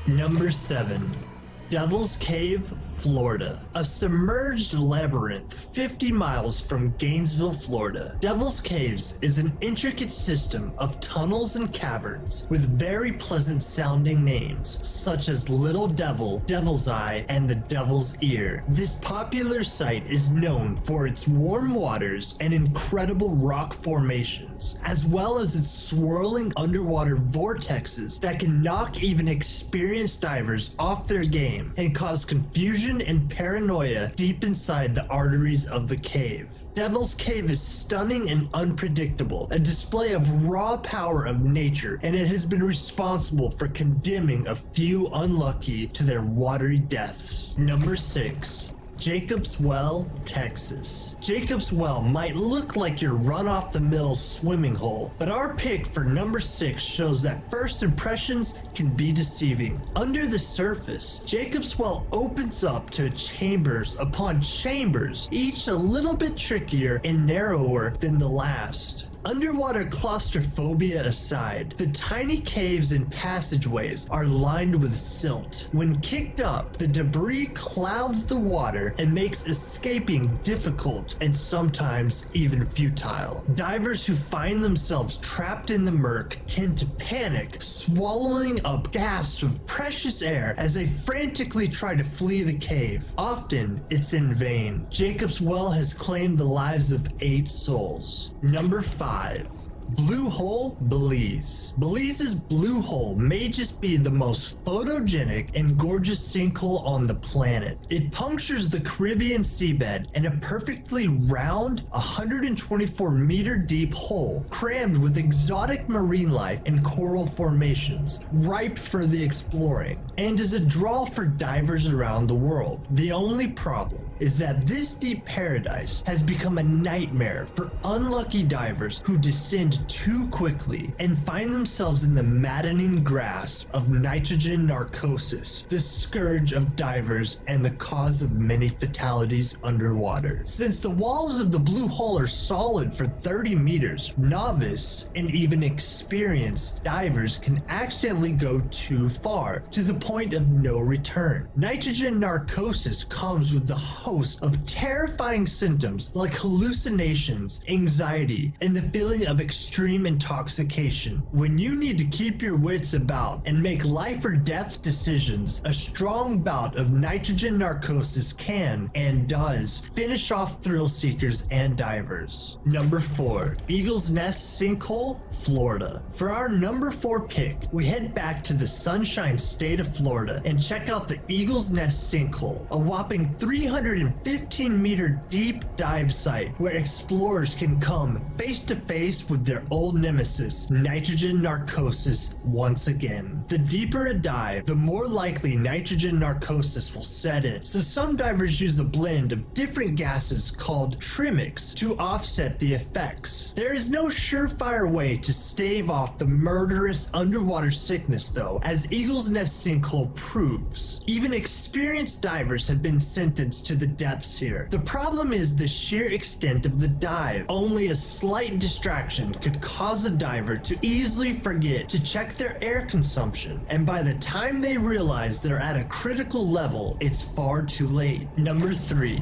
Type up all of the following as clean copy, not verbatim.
Number 7. Devil's Cave, Florida. A submerged labyrinth 50 miles from Gainesville, Florida. Devil's Caves is an intricate system of tunnels and caverns with very pleasant sounding names such as Little Devil, Devil's Eye, and the Devil's Ear. This popular site is known for its warm waters and incredible rock formations, as well as its swirling underwater vortexes that can knock even experienced divers off their game and cause confusion and paranoia deep inside the arteries of the cave. Devil's Cave is stunning and unpredictable, a display of raw power of nature, and it has been responsible for condemning a few unlucky to their watery deaths. Number 6. Jacob's Well, Texas. Jacob's Well might look like your run-off-the-mill swimming hole, but our pick for number 6 shows that first impressions can be deceiving. Under the surface, Jacob's Well opens up to chambers upon chambers, each a little bit trickier and narrower than the last. Underwater claustrophobia aside, the tiny caves and passageways are lined with silt. When kicked up, the debris clouds the water and makes escaping difficult and sometimes even futile. Divers who find themselves trapped in the murk tend to panic, swallowing up gasps of precious air as they frantically try to flee the cave. Often, it's in vain. Jacob's Well has claimed the lives of 8 souls. Number 5. Blue Hole, Belize. Belize's Blue Hole may just be the most photogenic and gorgeous sinkhole on the planet. It punctures the Caribbean seabed in a perfectly round, 124-meter deep hole, crammed with exotic marine life and coral formations, ripe for the exploring, and is a draw for divers around the world. The only problem is that this deep paradise has become a nightmare for unlucky divers who descend too quickly and find themselves in the maddening grasp of nitrogen narcosis, the scourge of divers and the cause of many fatalities underwater. Since the walls of the Blue Hole are solid for 30 meters, novice and even experienced divers can accidentally go too far, to the point of no return. Nitrogen narcosis comes with the host of terrifying symptoms like hallucinations, anxiety, and the feeling of extreme intoxication. When you need to keep your wits about and make life or death decisions, a strong bout of nitrogen narcosis can, and does, finish off thrill seekers and divers. Number 4. Eagle's Nest Sinkhole, Florida. For our number 4 pick, we head back to the Sunshine State of Florida and check out the Eagle's Nest Sinkhole, a whopping 315-meter deep dive site where explorers can come face to face with their old nemesis, nitrogen narcosis, once again. The deeper a dive, the more likely nitrogen narcosis will set in, so some divers use a blend of different gases called trimix to offset the effects. There is no surefire way to stave off the murderous underwater sickness though, as Eagle's Nest Sinkhole proves. Even experienced divers have been sentenced to the depths here. The problem is the sheer extent of the dive. Only a slight distraction could cause a diver to easily forget to check their air consumption, and by the time they realize they're at a critical level, it's far too late. Number 3.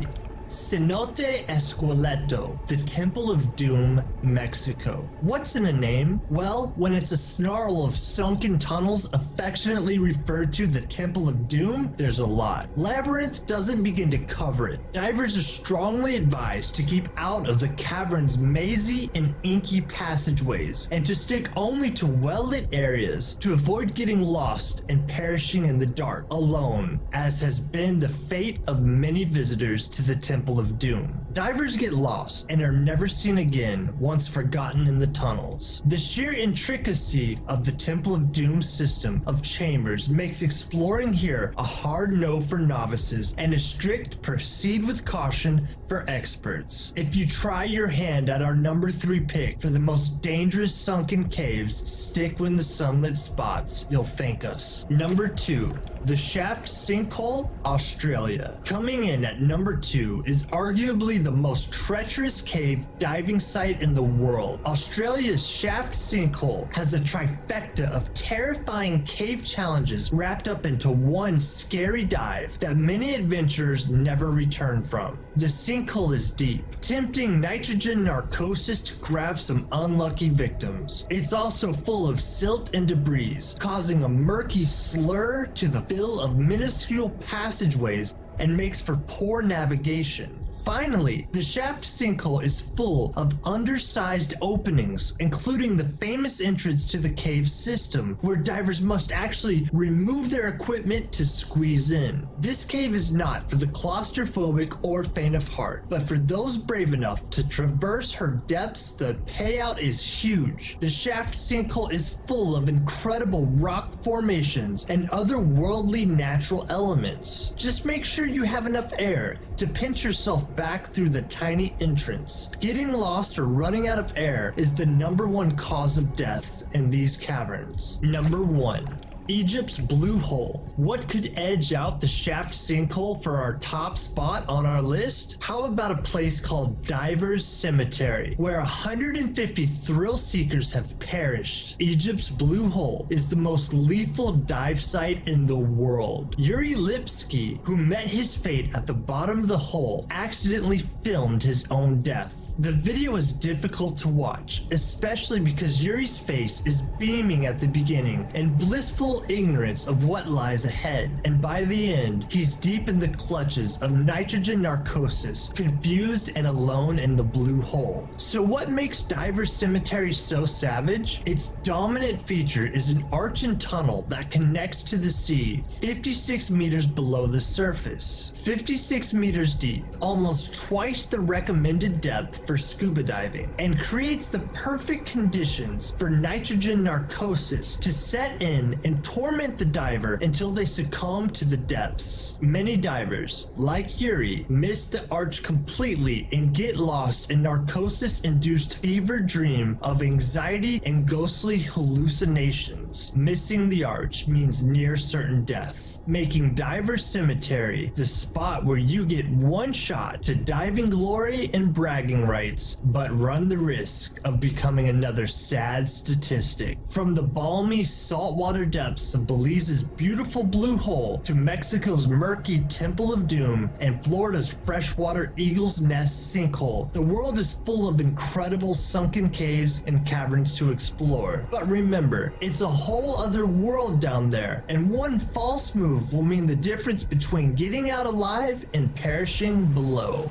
Cenote Esqueleto, the Temple of Doom, Mexico. What's in a name? Well, when it's a snarl of sunken tunnels affectionately referred to the Temple of Doom, there's a lot. Labyrinth doesn't begin to cover it. Divers are strongly advised to keep out of the cavern's mazy and inky passageways, and to stick only to well-lit areas to avoid getting lost and perishing in the dark alone, as has been the fate of many visitors to the Temple of Doom. Divers get lost and are never seen again once forgotten in the tunnels. The sheer intricacy of the Temple of Doom system of chambers makes exploring here a hard no for novices and a strict proceed with caution for experts. If you try your hand at our number 3 pick for the most dangerous sunken caves, stick with the sunlit spots. You'll thank us. Number 2. The Shaft Sinkhole, Australia. Coming in at number 2 is arguably the most treacherous cave diving site in the world. Australia's Shaft Sinkhole has a trifecta of terrifying cave challenges wrapped up into one scary dive that many adventurers never return from. The sinkhole is deep, tempting nitrogen narcosis to grab some unlucky victims. It's also full of silt and debris, causing a murky slur to the fill of minuscule passageways and makes for poor navigation. Finally, the Shaft Sinkhole is full of undersized openings, including the famous entrance to the cave system, where divers must actually remove their equipment to squeeze in. This cave is not for the claustrophobic or faint of heart, but for those brave enough to traverse her depths. The payout is huge. The Shaft Sinkhole is full of incredible rock formations and otherworldly natural elements. Just make sure you have enough air to pinch yourself back through the tiny entrance. Getting lost or running out of air is the #1 cause of deaths in these caverns. Number 1. Egypt's Blue Hole. What could edge out the Shaft Sinkhole for our top spot on our list? How about a place called Divers Cemetery, where 150 thrill seekers have perished? Egypt's Blue Hole is the most lethal dive site in the world. Yuri Lipsky, who met his fate at the bottom of the hole, accidentally filmed his own death. The video is difficult to watch, especially because Yuri's face is beaming at the beginning in blissful ignorance of what lies ahead, and by the end, he's deep in the clutches of nitrogen narcosis, confused and alone in the blue hole. So what makes Divers Cemetery so savage? Its dominant feature is an arch and tunnel that connects to the sea 56 meters below the surface. 56 meters deep, almost twice the recommended depth for scuba diving, and creates the perfect conditions for nitrogen narcosis to set in and torment the diver until they succumb to the depths. Many divers, like Yuri, miss the arch completely and get lost in narcosis-induced fever dream of anxiety and ghostly hallucinations. Missing the arch means near certain death, making Divers Cemetery the spot where you get one shot to diving glory and bragging rights, but run the risk of becoming another sad statistic. From the balmy saltwater depths of Belize's beautiful Blue Hole to Mexico's murky Temple of Doom and Florida's freshwater Eagle's Nest sinkhole, the world is full of incredible sunken caves and caverns to explore. But remember, it's a whole other world down there, and one false move will mean the difference between getting out alive and perishing below.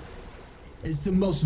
Is the most